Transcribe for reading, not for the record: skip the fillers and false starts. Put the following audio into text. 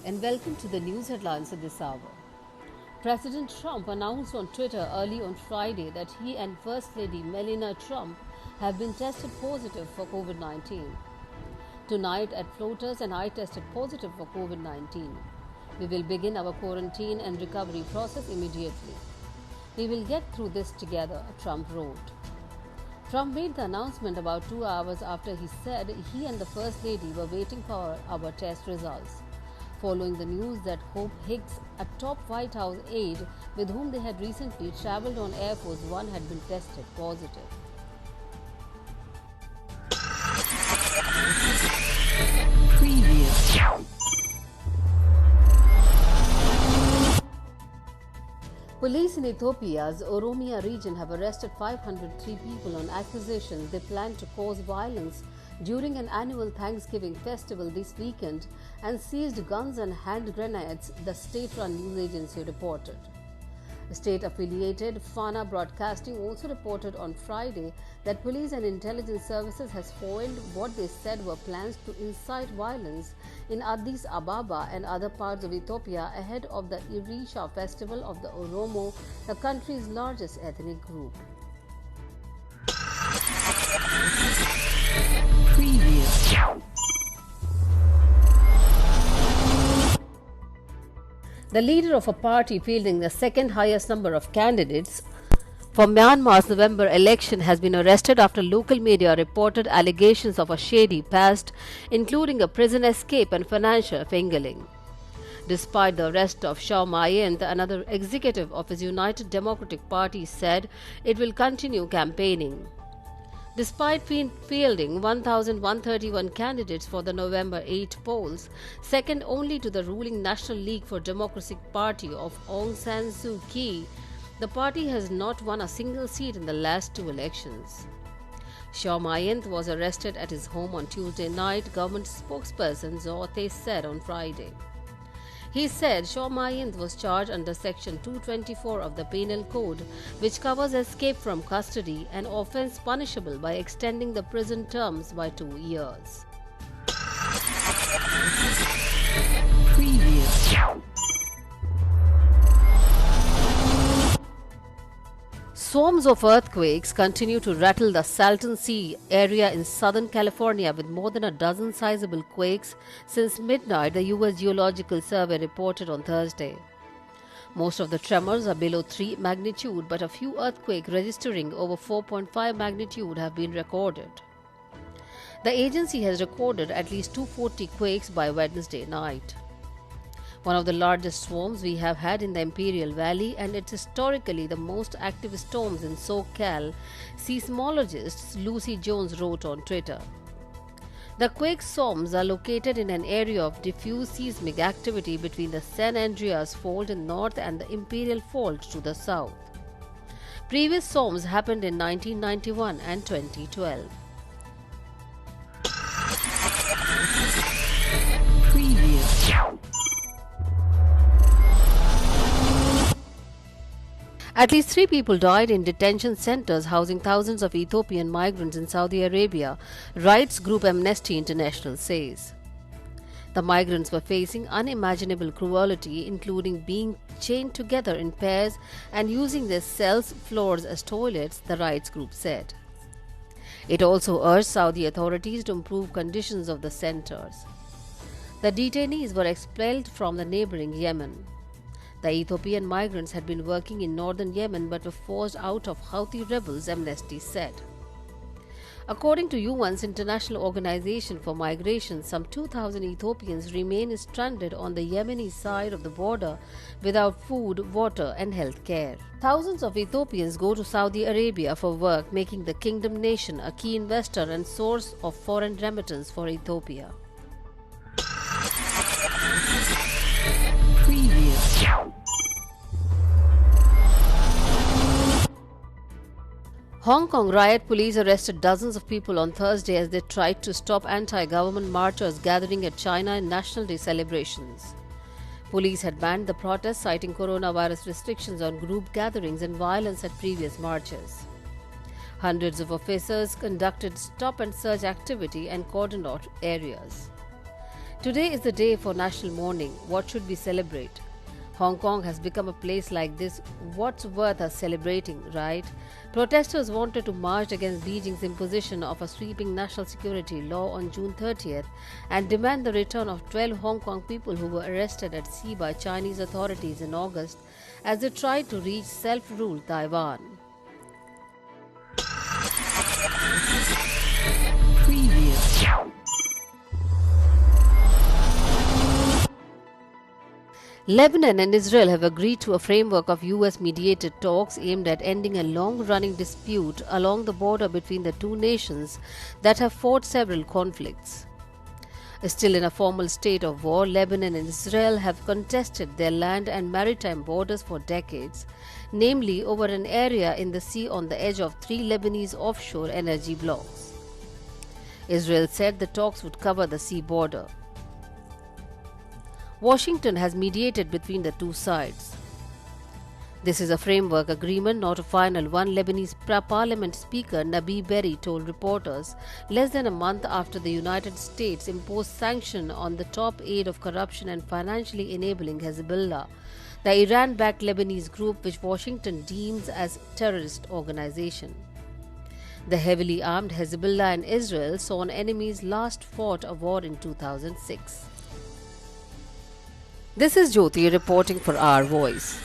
and welcome to the news headlines at this hour. President Trump announced on Twitter early on Friday that he and First Lady Melania Trump have been tested positive for COVID 19. Tonight at Floaters and I tested positive for COVID 19. We will begin our quarantine and recovery process immediately. We will get through this together, Trump wrote. Trump made the announcement about 2 hours after he said he and the First Lady were waiting for our test results, following the news that Hope Hicks, a top White House aide with whom they had recently traveled on Air Force One, had been tested positive. Police in Ethiopia's Oromia region have arrested 503 people on accusations they plan to cause violence during an annual Thanksgiving festival this weekend and seized guns and hand grenades, the state-run news agency reported. State-affiliated Fana Broadcasting also reported on Friday that police and intelligence services has foiled what they said were plans to incite violence in Addis Ababa and other parts of Ethiopia ahead of the Irisha festival of the Oromo, the country's largest ethnic group. The leader of a party fielding the second highest number of candidates for Myanmar's November election has been arrested after local media reported allegations of a shady past, including a prison escape and financial fingering. Despite the arrest of Shaw Mayent, another executive of his United Democratic Party said it will continue campaigning. Despite fielding 1,131 candidates for the November 8 polls, second only to the ruling National League for Democracy Party of Aung San Suu Kyi, the party has not won a single seat in the last two elections. Shaw Mayent was arrested at his home on Tuesday night, government spokesperson Zote said on Friday. He said Shaw Mayent was charged under Section 224 of the Penal Code, which covers escape from custody, an offence punishable by extending the prison terms by 2 years. Swarms of earthquakes continue to rattle the Salton Sea area in Southern California, with more than a dozen sizable quakes since midnight, the U.S. Geological Survey reported on Thursday. Most of the tremors are below 3 magnitude, but a few earthquakes registering over 4.5 magnitude have been recorded. The agency has recorded at least 240 quakes by Wednesday night. One of the largest storms we have had in the Imperial Valley, and it's historically the most active storms in SoCal, seismologist Lucy Jones wrote on Twitter. The quake swarms are located in an area of diffuse seismic activity between the San Andreas Fault in north and the Imperial Fault to the south. Previous swarms happened in 1991 and 2012. At least 3 people died in detention centers housing thousands of Ethiopian migrants in Saudi Arabia, rights group Amnesty International says. The migrants were facing unimaginable cruelty, including being chained together in pairs and using their cells' floors as toilets, the rights group said. It also urged Saudi authorities to improve conditions of the centers. The detainees were expelled from the neighboring Yemen. The Ethiopian migrants had been working in northern Yemen but were forced out of Houthi rebels, Amnesty said. According to UN's International Organization for Migration, some 2,000 Ethiopians remain stranded on the Yemeni side of the border without food, water, and health care. Thousands of Ethiopians go to Saudi Arabia for work, making the kingdom nation a key investor and source of foreign remittance for Ethiopia. Hong Kong riot police arrested dozens of people on Thursday as they tried to stop anti-government marchers gathering at China National Day celebrations. Police had banned the protests, citing coronavirus restrictions on group gatherings and violence at previous marches. Hundreds of officers conducted stop-and-search activity and cordoned off areas. Today is the day for national mourning. What should we celebrate? Hong Kong has become a place like this. What's worth us celebrating, right? Protesters wanted to march against Beijing's imposition of a sweeping national security law on June 30th and demand the return of 12 Hong Kong people who were arrested at sea by Chinese authorities in August as they tried to reach self-ruled Taiwan. Lebanon and Israel have agreed to a framework of US-mediated talks aimed at ending a long-running dispute along the border between the two nations that have fought several conflicts. Still in a formal state of war, Lebanon and Israel have contested their land and maritime borders for decades, namely over an area in the sea on the edge of 3 Lebanese offshore energy blocks. Israel said the talks would cover the sea border. Washington has mediated between the two sides. This is a framework agreement, not a final one, Lebanese parliament speaker Nabi Berri told reporters less than a month after the United States imposed sanctions on the top aide of corruption and financially enabling Hezbollah, the Iran-backed Lebanese group which Washington deems as a terrorist organization. The heavily armed Hezbollah and Israel saw enemies last fought a war in 2006. This is Jyoti reporting for Our Voice.